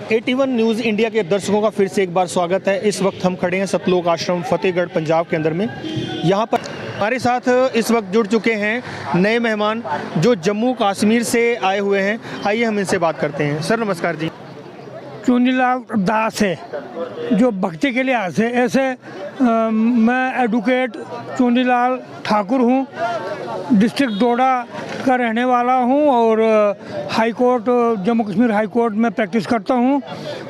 AT1 news India के दर्शकों का फिर से एक बार स्वागत है। इस वक्त हम खड़े हैं सतलोक आश्रम फतेहगढ़ पंजाब के अंदर में। यहाँ पर हमारे साथ इस वक्त जुड़ चुके हैं नए मेहमान जो जम्मू कश्मीर से आए हुए हैं। आइए हम इनसे बात करते हैं। सर नमस्कार जी। चुनीलाल दास है जो भक्ति के लिहाज से ऐसे मैं एडवोकेट चुनीलाल ठाकुर हूँ, डिस्ट्रिक्ट डोडा का रहने वाला हूँ और high court Jammu Kashmir high court में प्रैक्टिस करता हूँ।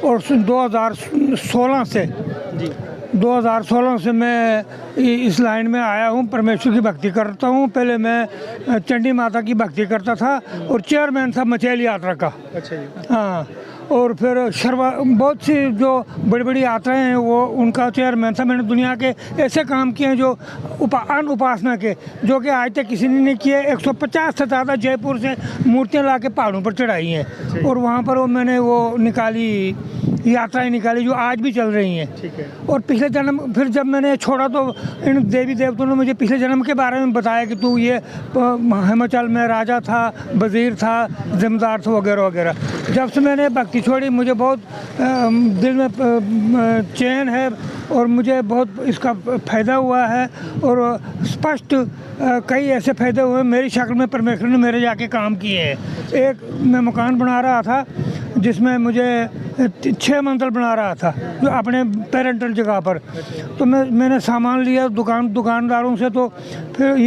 और 2016 से मैं इस लाइन में आया हूँ, परमेश्वर की भक्ति करता हूँ। पहले मैं चंडी माता की भक्ति करता था और चेयरमैन था मचेल यात्रा का। अच्छा जी। हाँ, और फिर बहुत सी जो बड़ी बड़ी यात्राएं हैं वो उनका चेयरमैन था। मैंने दुनिया के ऐसे काम किए हैं जो उपासना के, जो कि आज तक किसी ने नहीं किए। 150 से ज़्यादा जयपुर से मूर्तियां ला के पहाड़ों पर चढ़ाई हैं और वहाँ पर मैंने वो निकाली, यात्राएं निकाली जो आज भी चल रही हैं। ठीक है। और पिछले जन्म फिर जब मैंने छोड़ा तो इन देवी देवताओं ने मुझे पिछले जन्म के बारे में बताया कि तू ये हिमाचल में राजा था, वजीर था, जमींदार था वगैरह वगैरह। जब से मैंने भक्ति छोड़ी मुझे बहुत दिल में चैन है और मुझे बहुत इसका फ़ायदा हुआ है और स्पष्ट कई ऐसे फ़ायदे हुए। मेरी शक्ल में परमेश्वर ने मेरे जाके काम किए हैं। एक मैं मकान बना रहा था जिसमें मुझे 6 मंजिल बना रहा था जो अपने पेरेंटल जगह पर। तो मैंने सामान लिया दुकानदारों से। तो फिर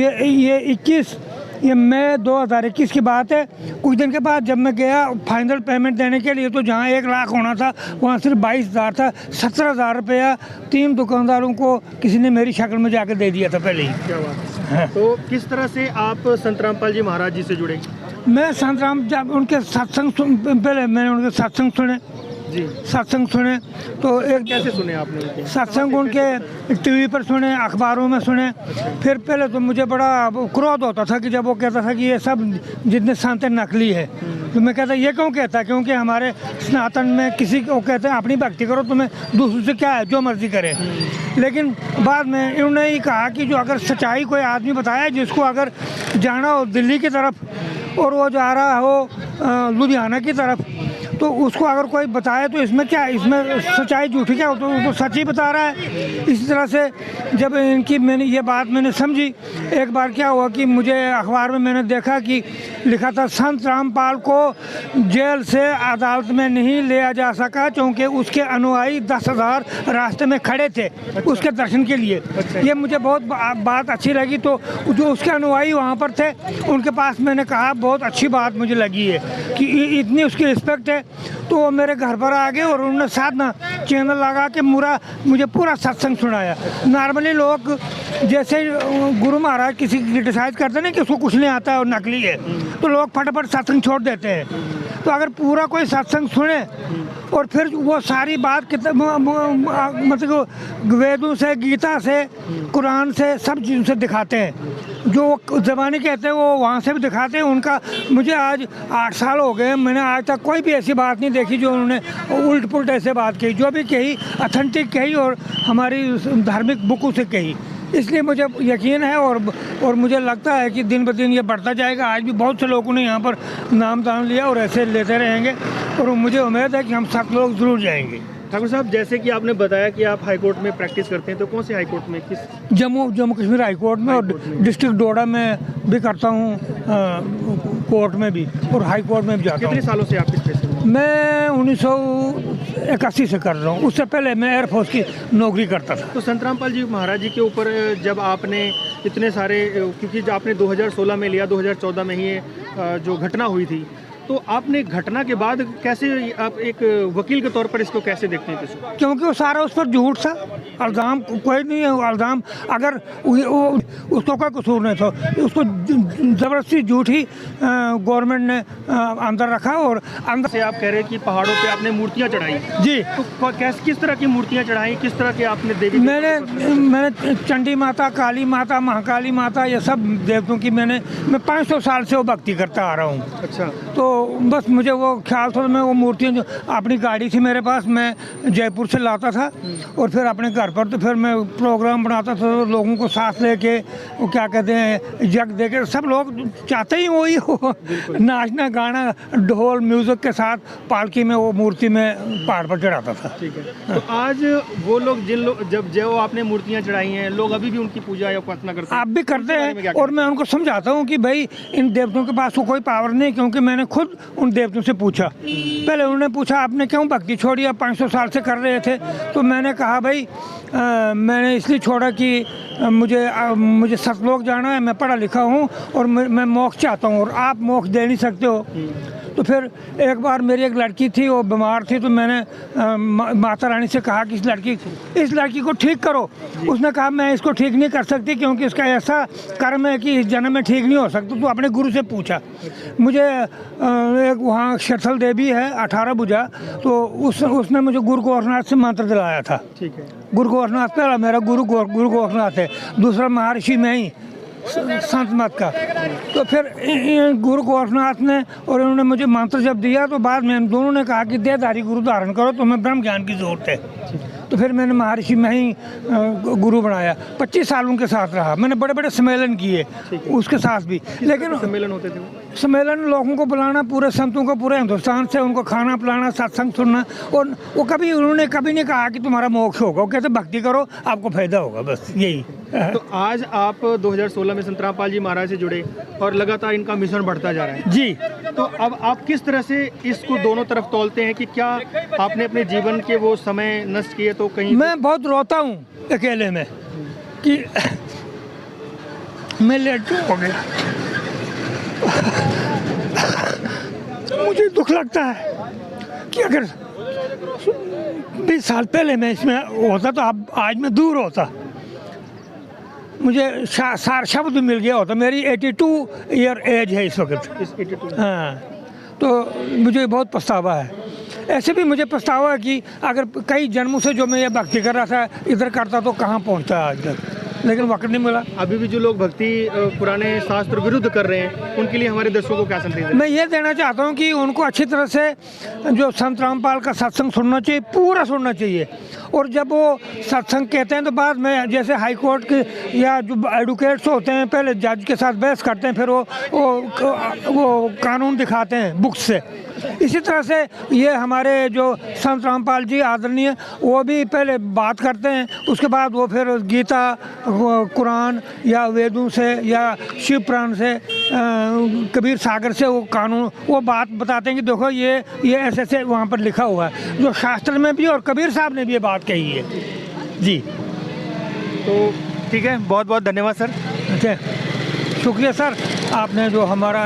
ये मई 2021 की बात है। कुछ दिन के बाद जब मैं गया फाइनल पेमेंट देने के लिए तो जहाँ 1 लाख होना था वहाँ सिर्फ 22,000 था। 17,000 रुपया 3 दुकानदारों को किसी ने मेरी शक्ल में जाकर दे दिया था पहले ही। क्या बात है। तो किस तरह से आप संत रामपाल जी महाराज जी से जुड़े? मैं संत राम जब उनके पहले मैंने उनके सत्संग सुने जी। सत्संग सुने तो एक कैसे सुने आपने? सत्संग उनके टीवी पर सुने, अखबारों में सुने। फिर पहले तो मुझे बड़ा क्रोध होता था कि जब वो कहता था कि ये सब जितने संत नकली है। तो मैं कहता ये क्यों कहता, क्योंकि हमारे सनातन में किसी को कहते हैं अपनी भक्ति करो, तुम्हें दूसरों से क्या है, जो मर्जी करे। लेकिन बाद में इन्होंने ही कहा कि जो अगर सच्चाई कोई आदमी बताया जिसको अगर जाना हो दिल्ली की तरफ और वो जा रहा हो लुधियाना की तरफ, तो उसको अगर कोई बताए तो इसमें क्या, इसमें सच्चाई झूठी क्या हो, तो वो सच ही बता रहा है। इसी तरह से जब मैंने ये बात समझी, एक बार क्या हुआ कि मुझे अखबार में मैंने देखा कि लिखा था संत रामपाल को जेल से अदालत में नहीं लिया जा सका क्योंकि उसके अनुयायी 10,000 रास्ते में खड़े थे उसके दर्शन के लिए। ये मुझे बहुत बात अच्छी लगी। तो जो उसके अनुयायी वहाँ पर थे उनके पास मैंने कहा बहुत अच्छी बात मुझे लगी है कि इतनी उसकी रिस्पेक्ट है। तो वो मेरे घर पर आ गए और उन्होंने साथ ना चैनल लगा के मुझे पूरा सत्संग सुनाया। नॉर्मली लोग जैसे गुरु महाराज किसी की क्रिटिसाइज करते हैं ना कि उसको कुछ नहीं आता है और नकली है, तो लोग फटाफट सत्संग छोड़ देते हैं। तो अगर पूरा कोई सत्संग सुने और फिर वो सारी बात मतलब वेदों से, गीता से, कुरान से, सब चीज़ों से दिखाते हैं। जो ज़बानी कहते हैं वो वहाँ से भी दिखाते हैं। उनका मुझे आज 8 साल हो गए, मैंने आज तक कोई भी ऐसी बात नहीं देखी जो उन्होंने उल्ट पुल्ट ऐसे बात कही। जो भी कही ऑथेंटिक कही और हमारी धार्मिक बुकों से कही। इसलिए मुझे यकीन है और मुझे लगता है कि दिन ब दिन ये बढ़ता जाएगा। आज भी बहुत से लोगों ने यहाँ पर नाम दान लिया और ऐसे लेते रहेंगे और मुझे उम्मीद है कि हम सब लोग ज़रूर जाएंगे। ठाकुर साहब, जैसे कि आपने बताया कि आप हाई कोर्ट में प्रैक्टिस करते हैं, तो कौन से हाई कोर्ट में? किस? जम्मू कश्मीर हाई कोर्ट में और डिस्ट्रिक्ट डोडा में भी करता हूँ, कोर्ट में भी और हाई कोर्ट में भी जाता हूँ। कितने सालों से आप इस पेशे में? मैं 1981 से कर रहा हूँ। उससे पहले मैं एयरफोर्स की नौकरी करता था। तो संत रामपाल जी महाराज जी के ऊपर जब आपने इतने सारे, क्योंकि आपने 2016 में लिया, 2014 में ही ये जो घटना हुई थी, तो आपने घटना के बाद कैसे, आप एक वकील के तौर पर इसको कैसे देखते हैं? क्योंकि वो सारा उस पर झूठ था, इल्ज़ाम कोई नहीं है। इल्ज़ाम अगर उसको कोई कसूर नहीं था, उसको ज़बरदस्ती झूठी गवर्नमेंट ने अंदर रखा। और अंदर से आप कह रहे हैं कि पहाड़ों पे आपने मूर्तियाँ चढ़ाई जी, तो किस तरह की मूर्तियाँ चढ़ाई, किस तरह के आपने देवी? मैंने चंडी माता, काली माता, महाकाली माता, ये सब देवताओं की मैं 500 साल से वो भक्ति करता आ रहा हूँ। अच्छा। तो बस मुझे वो ख्याल था, मैं वो मूर्तियाँ जो अपनी गाड़ी थी मेरे पास, मैं जयपुर से लाता था और फिर अपने घर पर, तो फिर मैं प्रोग्राम बनाता था, तो लोगों को साथ लेके वो क्या कहते हैं जग दे के, सब लोग चाहते ही वही हो, नाचना गाना ढोल म्यूज़िक के साथ पालकी में वो मूर्ति में पहाड़ पर चढ़ाता था। ठीक है। तो आज वो लोग जिन लोग जब जो आपने मूर्तियाँ चढ़ाई हैं, लोग अभी भी उनकी पूजा या उपासना करते हैं? आप भी करते उनके बारे में हैं क्या और कहना मैं उनको समझाता हूँ कि भाई इन देवताओं के पास तो कोई पावर नहीं, क्योंकि मैंने खुद उन देवताओं से पूछा। पहले उन्होंने पूछा आपने क्यों भक्ति छोड़ी, आप 500 साल से कर रहे थे। तो मैंने कहा भाई मैंने इसलिए छोड़ा कि मुझे सतलोक जाना है, मैं पढ़ा लिखा हूँ और मैं मोक्ष चाहता हूँ और आप मोक्ष दे नहीं सकते हो। तो फिर एक बार मेरी एक लड़की थी, वो बीमार थी, तो मैंने माता रानी से कहा कि इस लड़की को ठीक करो। उसने कहा मैं इसको ठीक नहीं कर सकती क्योंकि इसका ऐसा कर्म है कि इस जन्म में ठीक नहीं हो सकता। तो अपने गुरु से पूछा। मुझे एक वहाँ शरथल देवी है 18 भुजा, तो उसने मुझे गुरु गोरखनाथ से मंत्र दिलाया था। ठीक है। गुरु गोरखनाथ पहला मेरा गुरु गोरखनाथ है, दूसरा महर्षि में ही संत मत का। तो फिर गुरु गोरखनाथ ने और इन्होंने मुझे मंत्र जब दिया, तो बाद में इन दोनों ने कहा कि देहधारी गुरु धारण करो, तुम्हें ब्रह्म ज्ञान की जरूरत है। तो फिर मैंने महर्षि में ही गुरु बनाया। 25 साल उनके साथ रहा, मैंने बड़े बड़े सम्मेलन किए उसके साथ भी। लेकिन सम्मेलन होते थे? सम्मेलन लोगों को बुलाना, पूरे संतों को पूरे हिंदुस्तान से, उनको खाना पिलाना, सत्संग सुनना। और वो उन्होंने कभी नहीं कहा कि तुम्हारा मोक्ष होगा, वो कहते भक्ति करो आपको फायदा होगा, बस यही। तो आज आप 2016 में संत रामपाल जी महाराज से जुड़े और लगातार इनका मिशन बढ़ता जा रहा है जी। तो अब आप किस तरह से इसको दोनों तरफ तौलते हैं कि क्या आपने अपने जीवन के वो समय नष्ट किए? तो कहीं मैं बहुत रोता हूँ अकेले में कि मैं लेट हो गया। मुझे दुख लगता है कि अगर 20 साल पहले मैं इसमें होता तो अब आज मैं दूर होता, मुझे सार शब्द मिल गया होता। मेरी 82 ईयर एज है इस वक्त। 82? हाँ, तो मुझे बहुत पछतावा है। ऐसे भी मुझे पछतावा है कि अगर कई जन्मों से जो मैं ये भक्ति कर रहा था इधर करता तो कहाँ पहुँचता आज तक, लेकिन वक्त नहीं मिला। अभी भी जो लोग भक्ति पुराने शास्त्र विरुद्ध कर रहे हैं, उनके लिए हमारे दर्शकों को क्या संदेश है? मैं ये देना चाहता हूँ कि उनको अच्छी तरह से जो संत रामपाल का सत्संग सुनना चाहिए, पूरा सुनना चाहिए। और जब वो सत्संग कहते हैं तो बाद में जैसे हाई कोर्ट के या जो एडवोकेट्स होते हैं पहले जज के साथ बहस करते हैं, फिर वो कानून दिखाते हैं बुक्स से। इसी तरह से ये हमारे जो संत रामपाल जी आदरणीय, वो भी पहले बात करते हैं, उसके बाद वो फिर गीता, कुरान या वेदों से या शिव पुराण से, कबीर सागर से वो कानून वो बात बताते हैं कि देखो ये ऐसे ऐसे वहाँ पर लिखा हुआ है, जो शास्त्र में भी और कबीर साहब ने भी ये बात कही है जी। तो ठीक है, बहुत बहुत धन्यवाद सर। अच्छा, शुक्रिया सर, आपने जो हमारा